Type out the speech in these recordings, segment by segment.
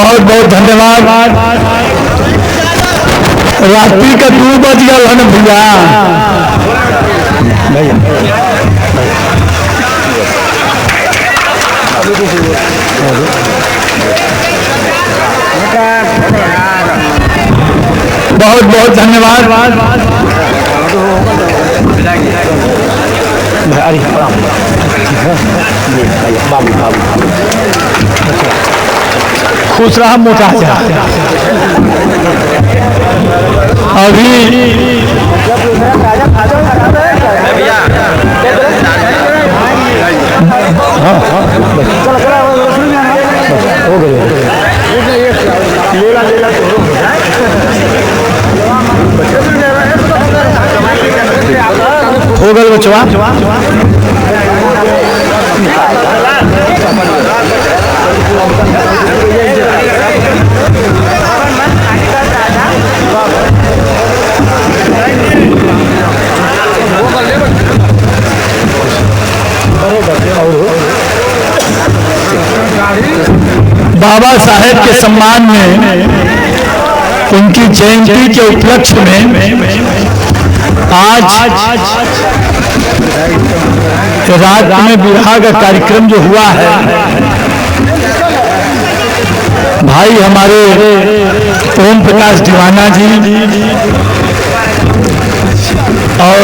बहुत बहुत धन्यवाद। रात्रि का 2 बज गया है ना भैया। बहुत बहुत धन्यवाद। खुश रहा मोटा अभी हो गए बचवा। बाबा साहेब के सम्मान में उनकी जयंती के उपलक्ष्य में आज रात में विवाह का कार्यक्रम जो हुआ है, भाई हमारे ओम प्रकाश दीवाना जी और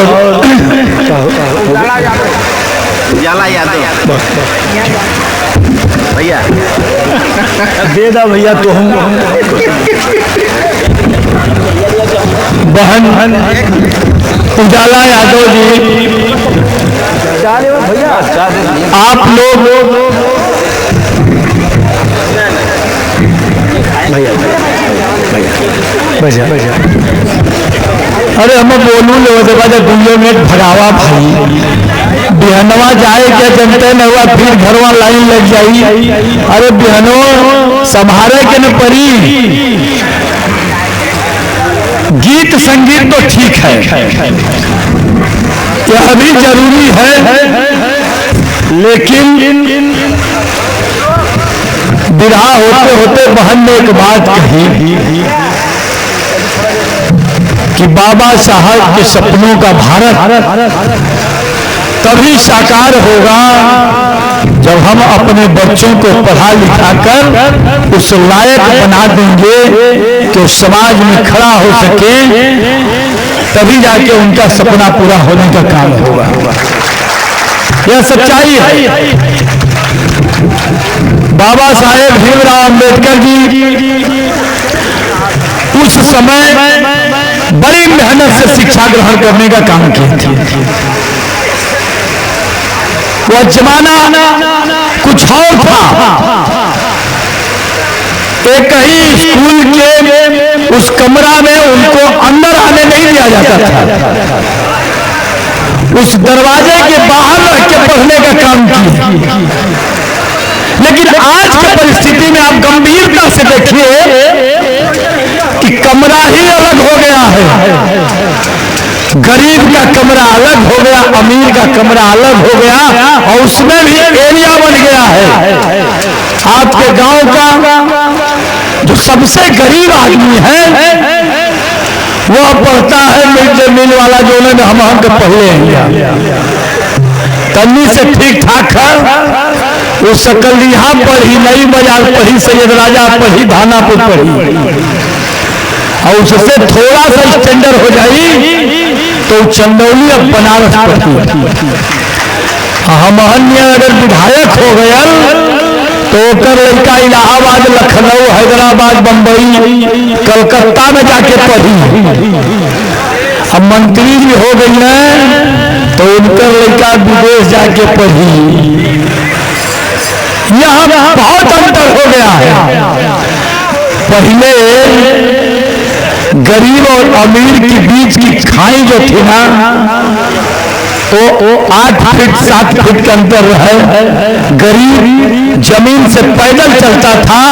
भैया दे दा भैया तो हम बहन उजाला यादव जी, आप लोग अरे हम बोलूँ दुनिया में भगावा भाई बिहनवा जाए क्या जनते न हुआ, फिर घरवा लाइन लग जाई। अरे बिहनो संभारे के न परी। गीत संगीत तो ठीक है, यह भी जरूरी है, लेकिन विवाह होते होते बहन ने एक बात कही कि बाबा साहब के सपनों का भारत तभी साकार होगा जब हम अपने बच्चों को पढ़ा लिखा कर उस लायक बना देंगे कि समाज में खड़ा हो सके, तभी जाके उनका सपना पूरा होने का काम होगा। यह सच्चाई है। बाबा साहेब भीमराव अंबेडकर जी उस समय बड़ी मेहनत से शिक्षा ग्रहण करने का काम किए थे। वह जमाना कुछ और था। एक ही स्कूल के उस कमरा में उनको अंदर आने नहीं दिया जाता था, उस दरवाजे के बाहर रह के पढ़ने का काम किया। लेकिन आज की परिस्थिति में आप गंभीरता से देखिए कि कमरा ही अलग हो गया है। गरीब का कमरा अलग हो गया, अमीर का कमरा अलग हो गया, और उसमें भी एरिया बन गया है। आपके गांव का जो सबसे गरीब आदमी है वह पढ़ता है मिड डे मील वाला, जो उन्होंने हम के पढ़े हैं तन्नी से ठीक ठाक है। वो सकलिया पढ़ी, नई बाजार पढ़ी, सैयद राजा पढ़ी, धानापुर पढ़ी, और उससे थोड़ा सा स्टैंडर्ड हो जाई तो चंदौली अब बनारस पढ़ी। हमहन अगर विधायक हो गया तो लड़का इलाहाबाद, लखनऊ, हैदराबाद, बंबई, कलकत्ता में जाके पढ़ी। अब मंत्री भी हो गई है तो उनका लड़का विदेश जाके पढ़ी। यहाँ बहुत अंतर हो गया है। पहले गरीब और अमीर के बीच की खाई जो थी ना, वो 8 फीट 7 फीट का अंतर है। गरीब जमीन से पैदल चलता था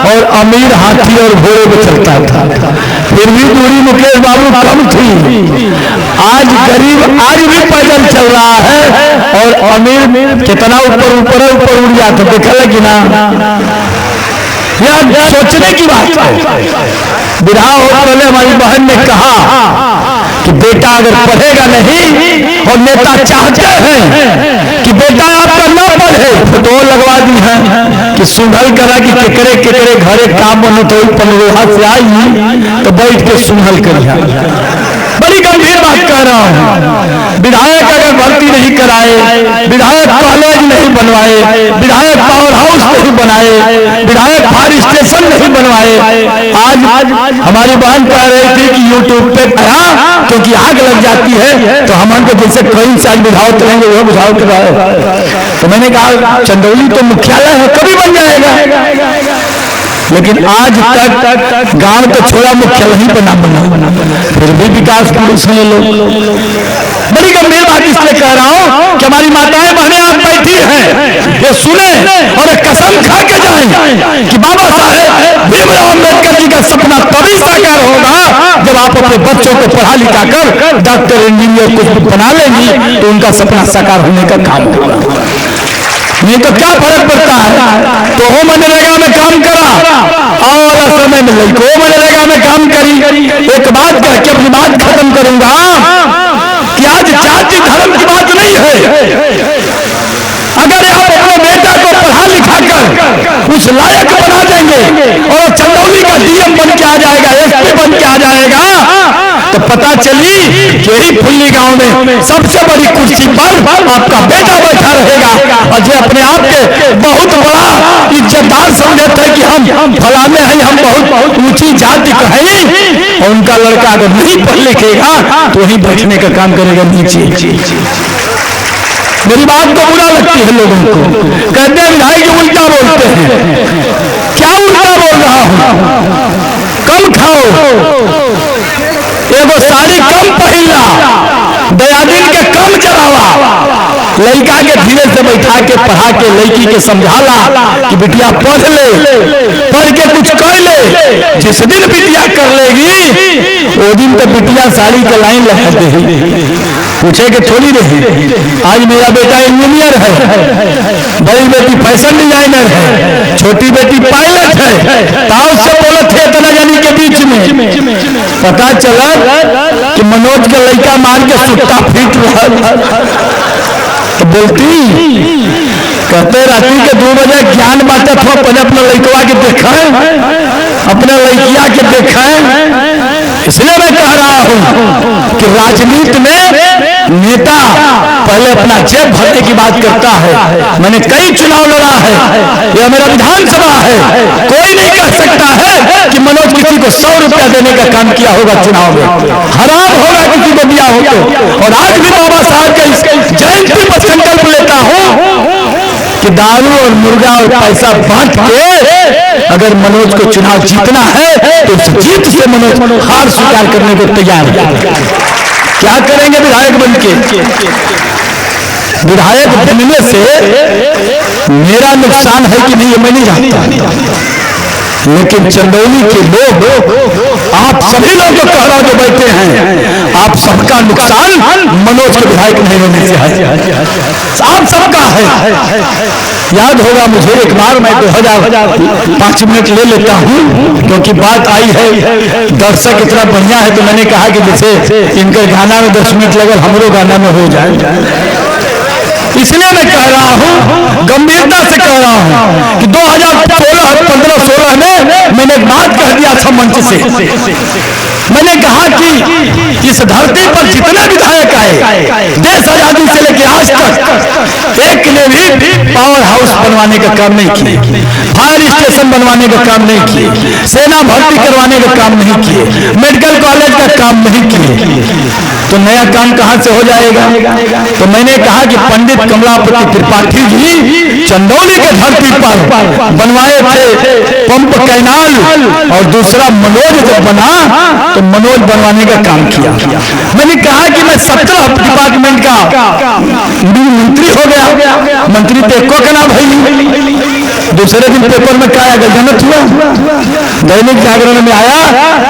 और अमीर हाथी और घोड़े पे चलता था। फिर भी दूरी मुकेश बाबू कम थी। आज गरीब आज भी पैदल चल रहा है और अमीर कितना ऊपर ऊपर ऊपर उड़ जाता, देखा कि ना। यह सोचने की बात है। विवाह होने वाले हमारी बहन ने कहा कि बेटा अगर पढ़ेगा नहीं और नेता चाहते हैं कि बेटा आपका ना पढ़े, फोटो लगवा दी है कि सुंघल करा कि केकरे केकरे घरे काम बनो तो पनरोहा से आई तो बैठ के सुंघल करिया। बड़ी गंभीर बात कह रहा हूँ। विधायक अगर भर्ती नहीं कराए, विधायक कॉलेज नहीं बनवाए, विधायक पावर हाउस नहीं बनाए, विधायक फायर स्टेशन नहीं बनवाए, आज हमारी बहन कह रही थी कि यूट्यूब पे आया क्योंकि आग लग जाती है तो हम तो जैसे कहीं से आज विधायक करेंगे वह विधायक कर रहा है। तो मैंने कहा चंदौली तो मुख्यालय है, कभी बन जाएगा, लेकिन आज तक गांव तो छोड़ा मुख्यालय ही बना फिर भी विकास पुरुष हैं लोग। बड़ी गंभीर बात इसलिए कह रहा हूं कि हमारी माताएं बहनें आप बैठी हैं, ये सुने और एक कसम खा के जाएं कि बाबा साहेब भीमराव अम्बेडकर जी का सपना तभी साकार होगा जब आप अपने बच्चों को पढ़ा लिखा कर डॉक्टर इंजीनियर कुछ बना लेंगी तो उनका सपना साकार होने का काम होगा। नहीं तो क्या फर्क पड़ता है। तो हो मनरेगा में काम करा और समय में लड़को मनरेगा में काम करी। एक बात कह के अपनी बात खत्म करूंगा कि आज जाति धर्म की बात नहीं है। अगर आप अपने बेटा को पढ़ा लिखा कर उस लायक बना देंगे और चंदौली का डीएम बन के आ जाएगा, एसपी बन के आ जाएगा, तो पता चली कि यही फुल्ली गांव में सबसे बड़ी कुर्सी पर आपका बेटा बैठा रहेगा और जो अपने आप के बहुत बड़ा इज्जतदार समझते हैं कि हम फलाने हैं, हम बहुत ऊंची जाति का हैं, और उनका लड़का अगर नहीं पढ़ लिखेगा तो वहीं बैठने का काम करेगा नीचे। मेरी बात तो बुरा लगती है लोगों को, कहते हैं विधायक जो उल्टा बोलते हैं। क्या उल्टा बोल रहा हूं? कम खाओ, एगो साड़ी कम पहिला, दयादिन के कम चलावा, लड़का के धीरे से बैठा के पढ़ा के लड़की के समझाला कि बिटिया पढ़ ले, पढ़ के कुछ कर ले। जिस दिन बिटिया कर लेगी वो दिन तो बिटिया साड़ी के लाइन लगा दे, पूछे के थोड़ी रही। आज मेरा बेटा इंजीनियर है, बड़ी बेटी फैशन डिजाइनर है, छोटी बेटी पायलट है, ताऊ से बोले थे इतना जानी के बीच में पता चला कि मनोज के लड़का मार के सुट्टा फीट रहा। तो बोलती कहते रात्रि के 2 बजे ज्ञान बांटे थो, पहले अपना लड़कवा के देखा, अपने लड़किया के देखा। इसलिए मैं कह रहा हूं कि राजनीति में नेता पहले अपना जेब भरने की बात करता है। मैंने कई चुनाव लड़ा है, यह मेरा विधानसभा है, कोई नहीं कह सकता है कि मनोज किसी को 100 रुपया देने का काम किया होगा चुनाव में, हराम होगा किसी को दिया हो तो। और आज भी बाबा साहब के जयंती पर संकल्प लेता हूं कि दारू और मुर्गा और पैसा बांट के अगर मनोज को चुनाव जीतना है तो उस जीत से मनोज हार स्वीकार करने को तैयार है। क्या करेंगे विधायक बनके? विधायक बनने से मेरा नुकसान है कि नहीं मैं नहीं जानता, लेकिन चंदौली के लोग, आप सभी लोग जो कह रहा जो बैठे हैं, आप सबका नुकसान मनोज के विधायक नहीं होने से है, आप सबका है। याद होगा मुझे एक बार, मैं 2005 मिनट ले लेता हूँ क्योंकि बात आई है, दर्शक इतना बढ़िया है तो मैंने कहा कि जैसे इनके गाना में 10 मिनट लगे हमरो गाना में हो जाए। इसलिए मैं कह रहा हूं, गंभीरता से कह रहा हूं कि 2015-16 में मैंने एक बात कह दिया था मंच से। मैंने कहा कि इस धरती पर जितने विधायक आए देश आजादी से लेकर आज तक एक ने भी पावर हाउस बनवाने का काम नहीं किए, फायर स्टेशन बनवाने का काम नहीं किए, सेना भर्ती करवाने का काम नहीं किए, मेडिकल कॉलेज का काम नहीं किए, तो नया काम कहां से हो जाएगा? तो मैंने कहा कि पंडित कमलापति त्रिपाठी जी चंदौली के धरती पर बनवाए थे पंप कैनाल, और दूसरा मनोज जब बना तो मनोज बनवाने का काम किया। मैंने कहा कि मैं 17 डिपार्टमेंट का मंत्री हो गया, मंत्री तो एको का ना भाई। दूसरे दिन पेपर में क्या गलत हुआ, दैनिक जागरण में आया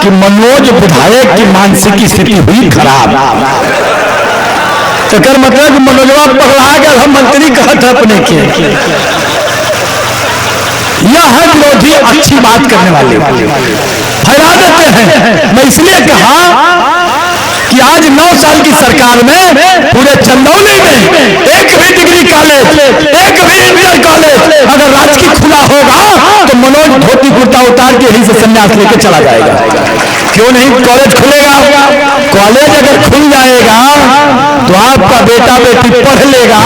कि मनोज विधायक की मानसिक स्थिति हुई खराब। चक्कर मतलब मनोजवा पकड़ा गया, हम मंत्री कहा था अपने के। यह है विरोधी अच्छी बात करने वाले, फैला देते हैं। मैं इसलिए कहा कि आज 9 साल की सरकार में पूरे चंदौली में एक भी डिग्री कॉलेज, एक भी इंटर कॉलेज अगर राजकीय खुला होगा तो मनोज धोती कुर्ता उतार के यहीं से संन्यास लेके चला जाएगा। क्यों नहीं कॉलेज खुलेगा? कॉलेज अगर खुल जाएगा तो आपका बेटा बेटी पढ़ लेगा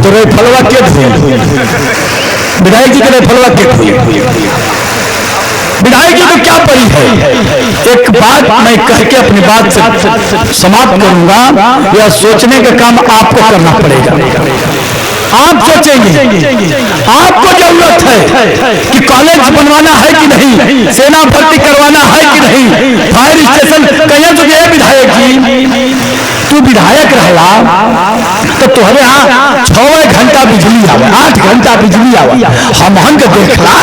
तो राइफलवा के धुए, विधायक जी के राइफलवा के धुए, विधायक जी को क्या पड़ी है? एक बात मैं कह के अपनी बात से समाप्त करूंगा, यह सोचने का काम आपको करना पड़ेगा। आप सोचेंगे, आपको जरूरत है कि कॉलेज बनवाना है कि नहीं, सेना भर्ती करवाना है कि नहीं, फायर स्टेशन कहीं तो गए विधायक जी, तू विधायक रहला तो तुम्हारे यहाँ 6 घंटा बिजली आवे, 8 घंटा बिजली आवे, हम के देखला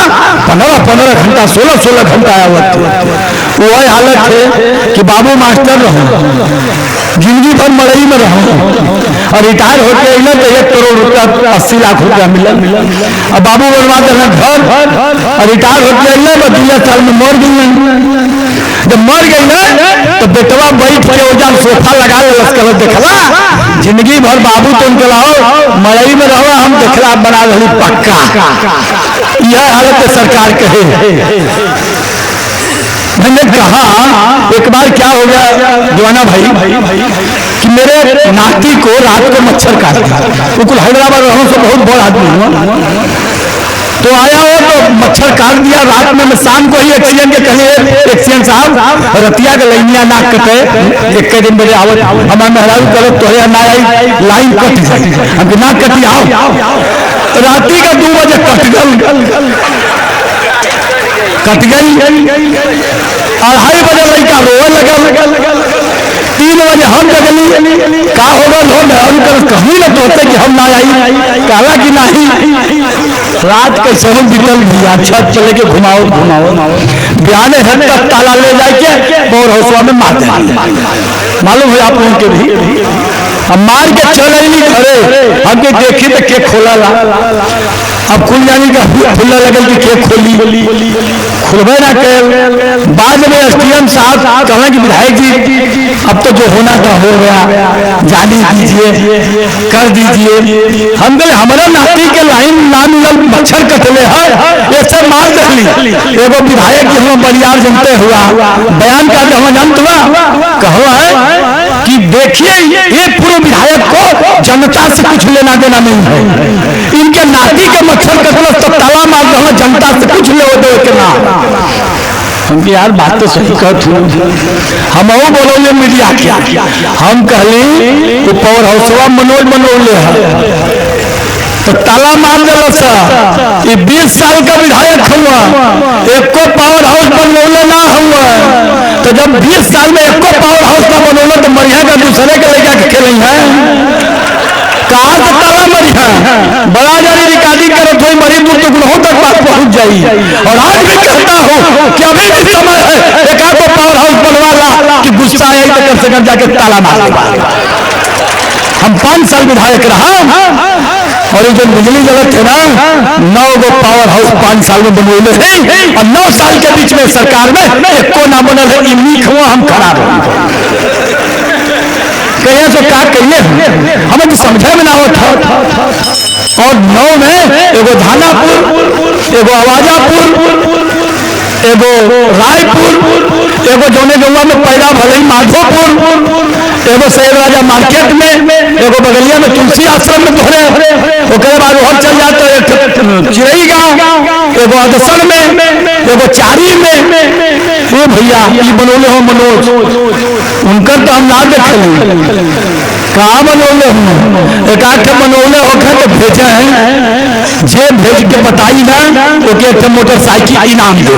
15-15 घंटा 16-16 घंटा आवत। वही हालत है कि बाबू मास्टर रहो, जिंदगी भर मड़ई में रहो और रिटायर होके अइला तो 1 करोड़ रुपया 80 लाख रुपया मिला। अब बाबू बनवा देना घर और रिटायर होके अइला तो 2 साल में मर गई। जब मर गई ना तो बेटवा बैठ के ओजान सोफा लगा ले देखला, जिंदगी भर बाबू तुम के लाओ मड़ई में रहो, हम देखला बना रही पक्का। यह हालत सरकार कहे। मैंने कहा एक बार क्या हो गया जवाना भाई कि मेरे नाती को रात को मच्छर काट दिया, बिल्कुल हैदराबाद रहूं से बहुत बड़ा आदमी हुआ, तो आया हो तो मच्छर काट दिया रात में। मैं शाम को ही एक्सीडेंट के कहे एक्सीडेंट साहब रतिया के लाइनिया नाक कटे, एक दिन बजे आवत हमारे मेहरारू करो तो ना आई लाइन कट जाए, हम नाक कटी आओ, राती का 2 बजे कट गई, 2:30 बजे लड़का रोए लगा, 3 बजे हम जगली, का होगा कहीं ना तो कि हम ना आई, कहा कि नहीं रात कैसे हम बीतल दिया, छत चले के घुमाओ बयाने है तक ताला ले जाके और हौसला में मार दे। मालूम है आप लोगों के भी हम मार के चल आई घरे, हमके देखी तो के खोला ला, अब खुल जाने का खुला लगल कि के खोली, खुलबे ना कर। बाद में एसडीएम साहब कहा कि विधायक जी अब तो जो होना था हो गया, जाने दीजिए, कर दीजिए। हम बोले हमारा नाती के लाइन ना मिलल, मच्छर कटले है, ये सब मार दली। एगो विधायक जी हम बरियार जनते हुआ बयान का हम जानत हुआ कहो है कि देखिए ये पूरे विधायक को जनता से कुछ लेना देना नहीं है, इनके नाती के मच्छर कटल तो ताला मार दो, जनता से कुछ ले दो के ना। हम यार बात तो सही कहत हूँ, हम बोलोले मीडिया क्या, हम कहली वो पावर हाउसवा मनोज बनौले है तो ताला मार दिल सा। ये 20 साल का विधायक हुआ, एको पावर हाउस बनौले ना हुआ, तो जब 20 साल में एको पावर हाउस ना बनौले तो मरिया का दूसरे के लेकर के खेल है, कहा तो ताला मरिया बड़ा जारी रिकॉर्डिंग करो तो मरी दूर तो गुनाहों तक बात पहुंच जाई। और आज भी कहता हूं कि अभी भी समय है एक आध पावर हाउस बनवा ला कि गुस्सा आए तो कम से कम जाके ताला मार। हम 5 साल विधायक रहा और जो बिजली जगत है ना 9 गो पावर हाउस 5 साल में बनौले हैं और 9 साल के बीच में सरकार में एको ना बनल है, नीक हुआ हम खराब कहिए तो क्या कहिए हमें तो समझे में ना होता। और 9 में एगो धानापुर, एगो आवाजापुर, एगो रायपुर, एगो जौने गौवा में पैदा भले माधोपुर, एगो सैद राजा मार्केट में, एगो बगलिया में तुलसी आश्रम में तोहरे, ओकरे बाद वहां चल जाते चिड़ई गाँव, एगो अदसन में, एगो चारी में। ये भैया ये बनौले हो मनोज, उनकर तो हम ना देखे कहा बनौले हूँ, एक आठ बनौले होकर तो भेजे हैं, जे भेज के बताई ना ओके मोटरसाइकिल इनाम दे।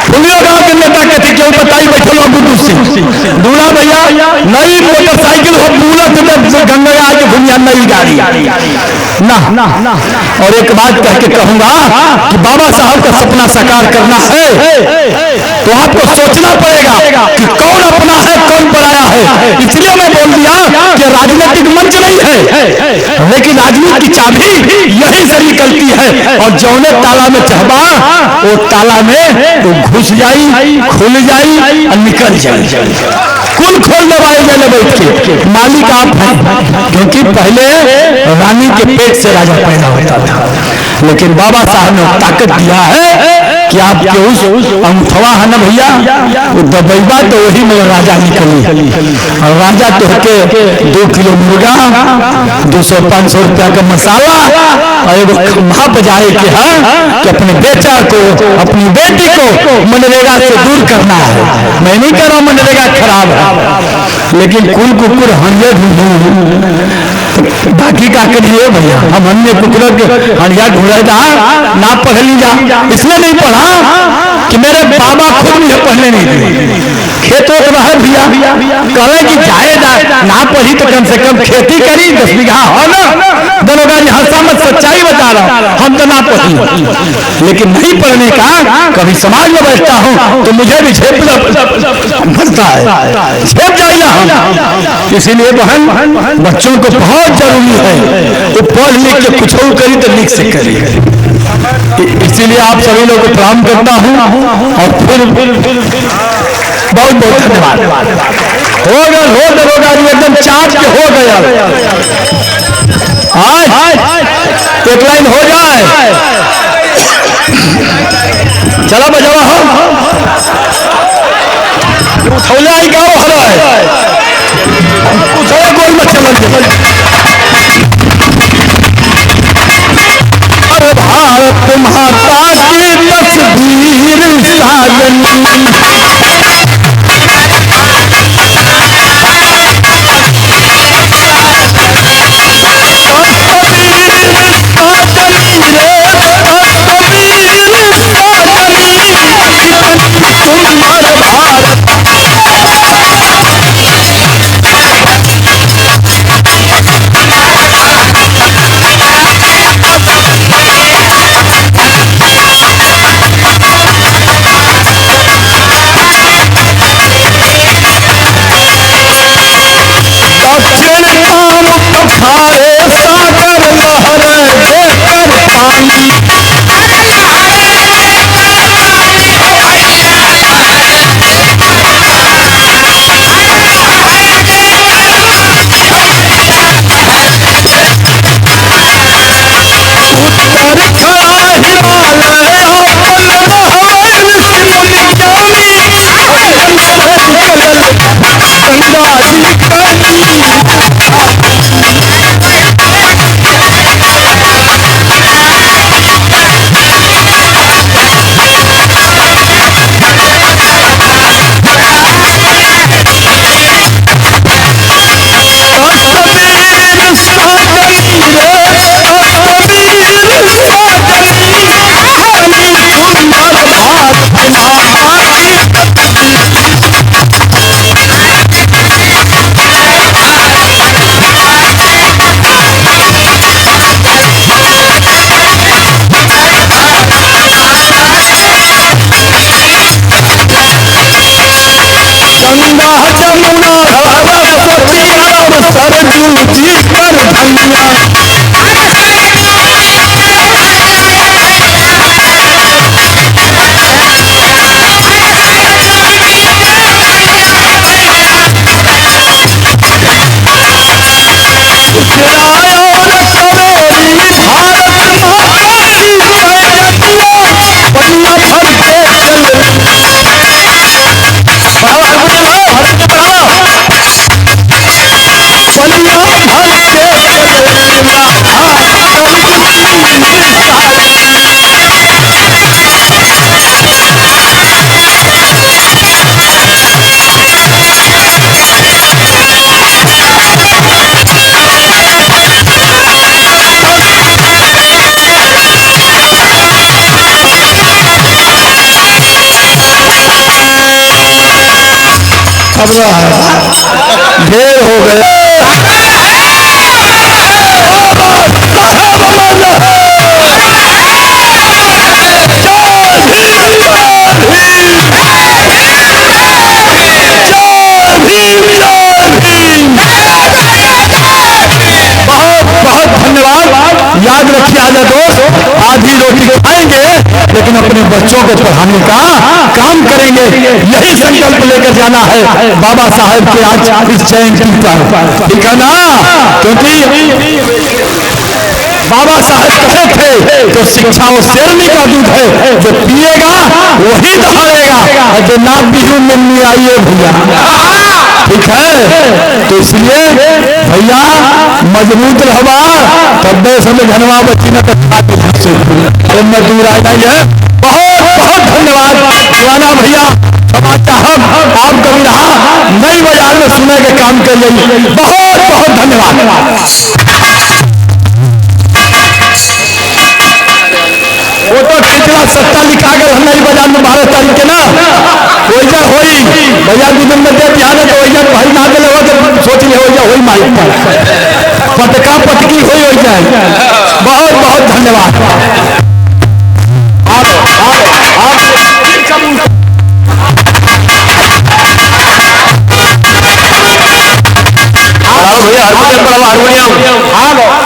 पुलिया गांव के नेता कहते क्यों बताई बैठल बुद्धू सिंह दूल्हा भैया नई मोटरसाइकिल हो बुलत में गंगा आज घूमिया नई गाड़ी ना। और एक बात कह के कहूंगा कि बाबा साहब का सपना साकार करना है तो आपको सोचना पड़ेगा कि कौन अपना है कौन पराया है, इसलिए मैं बोल दिया कि राजनीतिक मंच नहीं है, लेकिन राजनीति की चाबी यहीं से निकलती है। और जौने ताला में चाहबा वो ताला में तो घुस जाई, खुल जाई और निकल जाई। कुल खोलने वाले जने बैठ के मालिक आप हैं, क्योंकि पहले रानी के पेट से राजा पैदा होता था, लेकिन बाबा साहब ने ताकत दिया है कि आपके उस अंगूठवा है ना भैया, वो दबेबा तो वही में राजा निकली। और राजा तो के 2 किलो मुर्गा, 200-500 रुपया का मसाला और एगो खम्भा बजाए के है कि अपने बेटा को, अपनी बेटी को मनरेगा से दूर करना है। मैं नहीं कह रहा मनरेगा खराब है, लेकिन कुल कुकुर हंजे बाकी का करिए भैया, हम अन्य कुकुरों के हंडिया ढूंढा ना पढ़ लीजा, इसलिए नहीं पढ़ा कि मेरे बाबा खुद मुझे पढ़ने नहीं दिए। खेतों के बाहर भैया कहे कि जाएगा ना पढ़ी तो कम से कम खेती करी, 10 बीघा हो ना। दरोगा जी हंसा मत, सच्चाई बता रहा हूं, हम तो ना पढ़ी, लेकिन नहीं पढ़ने का कभी समाज में बैठता हूं तो मुझे भी झेप बनता है, झेप जाइए। इसीलिए बहन बच्चों को बहुत जरूरी है तो पढ़ लिख के कुछ और करी तो लिख से करी। इसीलिए आप सभी लोगों को प्रणाम करता हूं और फिर बहुत बहुत धन्यवाद। हो गया दरोगा जी एकदम चार्ज के हो गया। आज एक लाइन हो जाए, चला बजावा हो उठौले आई क्या हो रहा है, उठौले कोई मत चल। अरे भारत माता की तस्वीर साजनी, ढेर हो गया। लेकिन अपने बच्चों को पढ़ाने का काम करेंगे। यही संकल्प लेकर जाना है बाबा साहब के आज इस जयंती पर, ठीक है ना? क्योंकि बाबा साहब कहे थे तो शिक्षा वो शेरनी का दूध है, जो पिएगा वही दहाड़ेगा, जो ना पीहू में नहीं आइए भैया, ठीक है? तो इसलिए भैया मजबूत रहवा, तब समय धनवा बच्ची न मजदूर आ नहीं है। बहुत बहुत धन्यवाद दीवाना भैया। हम आप कभी रहा नई बाजार में सुने के काम कर रही, बहुत बहुत धन्यवाद। वो तो खिचड़ा सट्टा लिखा गया नई बाजार में 12 तारीख के ना, वैसा होई भैया दिन में दे ध्यान है, तो वैसा भाई ना दिले हो तो सोच ले वैसा होई माइक पर पटका पटकी होई हो जाए। बहुत बहुत धन्यवाद। भैया हारमोनियम